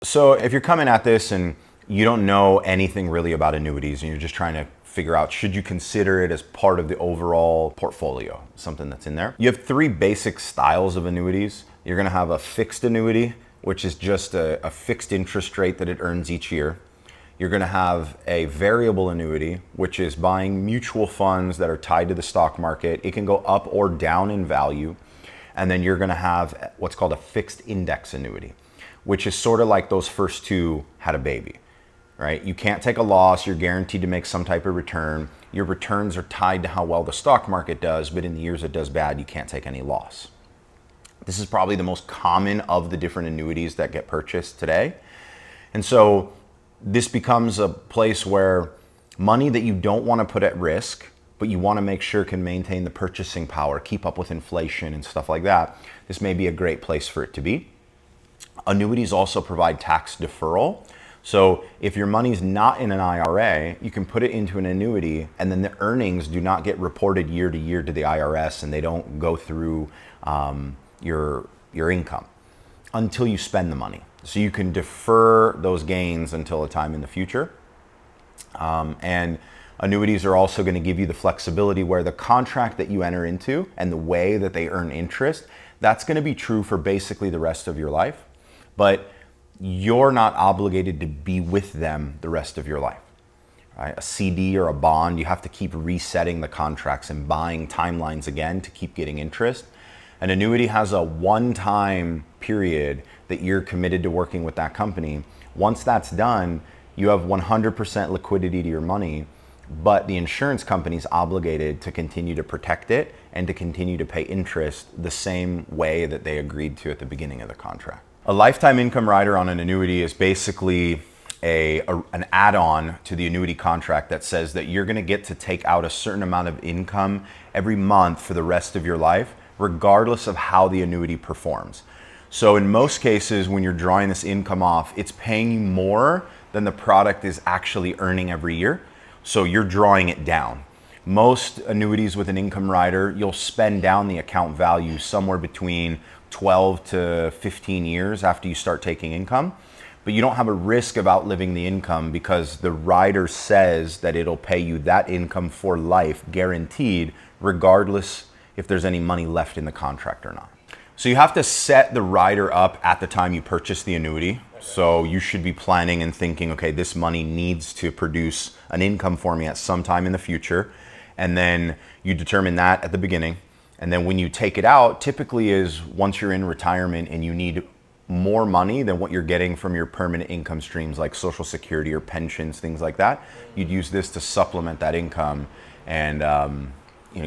So if you're coming at this and you don't know anything really about annuities and you're just trying to figure out, should you consider it as part of the overall portfolio, something that's in there? You have three basic styles of annuities. You're gonna have a fixed annuity, which is just a fixed interest rate that it earns each year. You're gonna have a variable annuity, which is buying mutual funds that are tied to the stock market. It can go up or down in value. And then you're gonna have what's called a fixed index annuity, which is sort of like those first two had a baby, right? You can't take a loss, you're guaranteed to make some type of return. Your returns are tied to how well the stock market does, but in the years it does bad, you can't take any loss. This is probably the most common of the different annuities that get purchased today. And so this becomes a place where money that you don't want to put at risk, but you want to make sure can maintain the purchasing power, keep up with inflation and stuff like that, this may be a great place for it to be. Annuities also provide tax deferral. So if your money's not in an IRA, you can put it into an annuity and then the earnings do not get reported year to year to the IRS and they don't go through your income until you spend the money. So you can defer those gains until a time in the future. And annuities are also going to give you the flexibility where the contract that you enter into and the way that they earn interest, that's going to be true for basically the rest of your life. But you're not obligated to be with them the rest of your life. Right? A CD or a bond, you have to keep resetting the contracts and buying timelines again to keep getting interest. An annuity has a one-time period that you're committed to working with that company. Once that's done, you have 100% liquidity to your money, but the insurance company is obligated to continue to protect it and to continue to pay interest the same way that they agreed to at the beginning of the contract. A lifetime income rider on an annuity is basically an add-on to the annuity contract that says that you're going to get to take out a certain amount of income every month for the rest of your life, regardless of how the annuity performs. So in most cases, when you're drawing this income off, it's paying you more than the product is actually earning every year. So you're drawing it down. Most annuities with an income rider, you'll spend down the account value somewhere between 12 to 15 years after you start taking income, but you don't have a risk of outliving the income because the rider says that it'll pay you that income for life, guaranteed, regardless if there's any money left in the contract or not. So you have to set the rider up at the time you purchase the annuity. So you should be planning and thinking, okay, this money needs to produce an income for me at some time in the future. And then you determine that at the beginning. And then when you take it out, typically is once you're in retirement and you need more money than what you're getting from your permanent income streams like Social Security or pensions, things like that, you'd use this to supplement that income and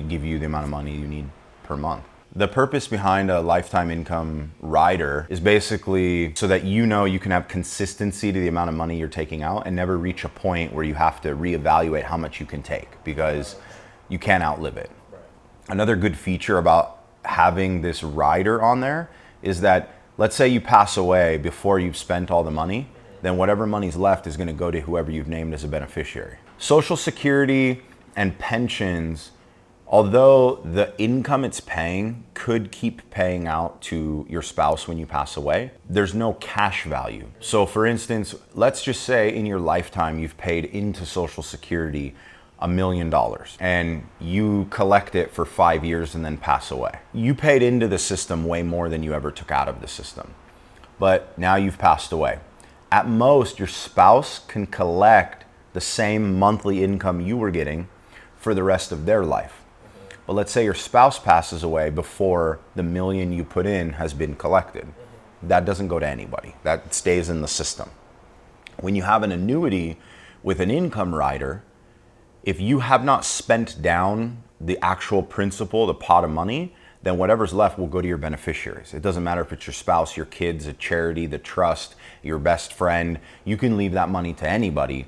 give you the amount of money you need per month. The purpose behind a lifetime income rider is basically so that you know you can have consistency to the amount of money you're taking out and never reach a point where you have to reevaluate how much you can take because you can't outlive it. Another good feature about having this rider on there is that let's say you pass away before you've spent all the money, then whatever money's left is going to go to whoever you've named as a beneficiary. Social Security and pensions, although the income it's paying could keep paying out to your spouse when you pass away, there's no cash value. So for instance, let's just say in your lifetime you've paid into Social Security $1 million and you collect it for 5 years and then pass away. You paid into the system way more than you ever took out of the system, but now you've passed away. At most, your spouse can collect the same monthly income you were getting for the rest of their life. But let's say your spouse passes away before the $1 million you put in has been collected. That doesn't go to anybody. That stays in the system. When you have an annuity with an income rider, if you have not spent down the actual principal, the pot of money, then whatever's left will go to your beneficiaries. It doesn't matter if it's your spouse, your kids, a charity, the trust, your best friend. You can leave that money to anybody.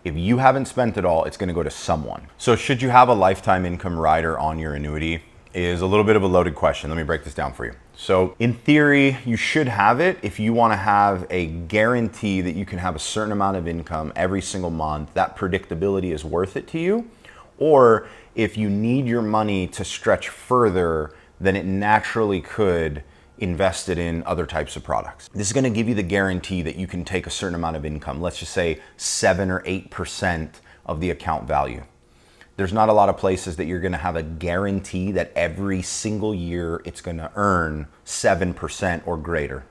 If you haven't spent it all, it's going to go to someone. So should you have a lifetime income rider on your annuity is a little bit of a loaded question. Let me break this down for you. So in theory, you should have it if you want to have a guarantee that you can have a certain amount of income every single month. That predictability is worth it to you. Or if you need your money to stretch further than it naturally could invested in other types of products. This is going to give you the guarantee that you can take a certain amount of income, let's just say 7 or 8% of the account value. There's not a lot of places that you're going to have a guarantee that every single year it's going to earn 7% or greater.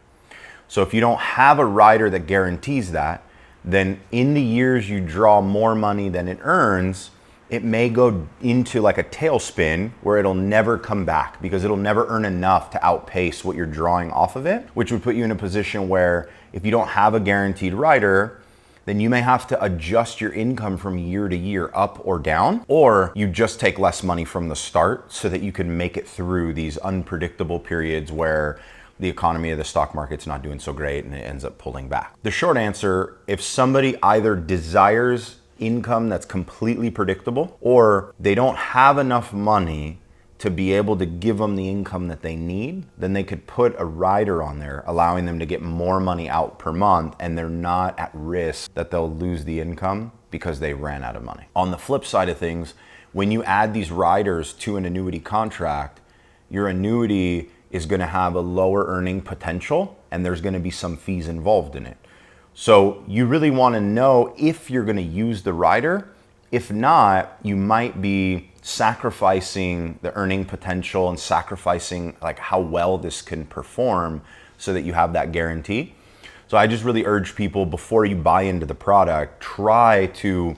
So if you don't have a rider that guarantees that, then in the years you draw more money than it earns, it may go into like a tailspin where it'll never come back because it'll never earn enough to outpace what you're drawing off of it, which would put you in a position where if you don't have a guaranteed rider, then you may have to adjust your income from year to year up or down, or you just take less money from the start so that you can make it through these unpredictable periods where the economy of the stock market's not doing so great and it ends up pulling back. The short answer, if somebody either desires income that's completely predictable or they don't have enough money to be able to give them the income that they need, then they could put a rider on there, allowing them to get more money out per month, and they're not at risk that they'll lose the income because they ran out of money. On the flip side of things, when you add these riders to an annuity contract, your annuity is going to have a lower earning potential and there's going to be some fees involved in it. So you really want to know if you're going to use the rider. If not, you might be sacrificing the earning potential and sacrificing like how well this can perform so that you have that guarantee. So I just really urge people, before you buy into the product, try to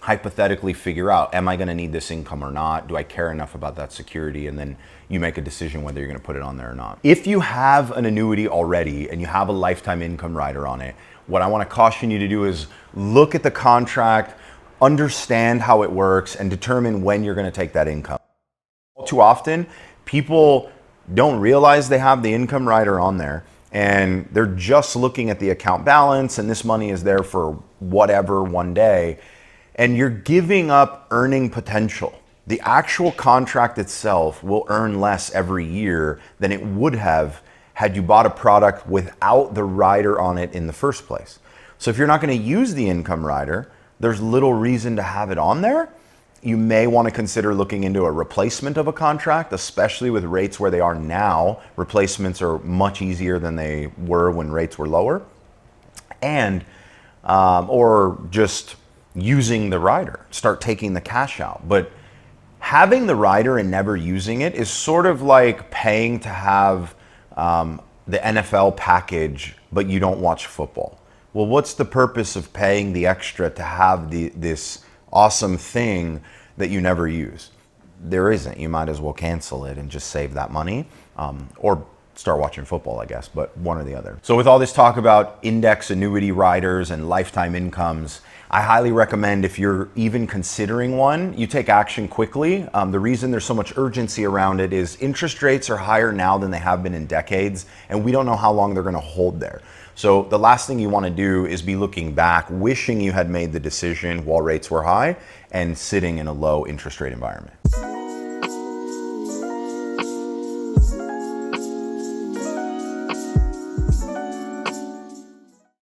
hypothetically figure out, am I going to need this income or not? Do I care enough about that security? And then you make a decision whether you're going to put it on there or not. If you have an annuity already and you have a lifetime income rider on it, what I want to caution you to do is look at the contract, understand how it works, and determine when you're going to take that income. Too often, people don't realize they have the income rider on there and they're just looking at the account balance and this money is there for whatever one day, and you're giving up earning potential. The actual contract itself will earn less every year than it would have had you bought a product without the rider on it in the first place. So if you're not going to use the income rider, there's little reason to have it on there. You may want to consider looking into a replacement of a contract, especially with rates where they are now. Replacements are much easier than they were when rates were lower. And, or just using the rider, start taking the cash out. But having the rider and never using it is sort of like paying to have the NFL package, but you don't watch football. Well, what's the purpose of paying the extra to have this awesome thing that you never use? There isn't. You might as well cancel it and just save that money, or start watching football, I guess, but one or the other. So with all this talk about index annuity riders and lifetime incomes, I highly recommend, if you're even considering one, you take action quickly. The reason there's so much urgency around it is interest rates are higher now than they have been in decades, and we don't know how long they're going to hold there. So the last thing you want to do is be looking back, wishing you had made the decision while rates were high and sitting in a low interest rate environment.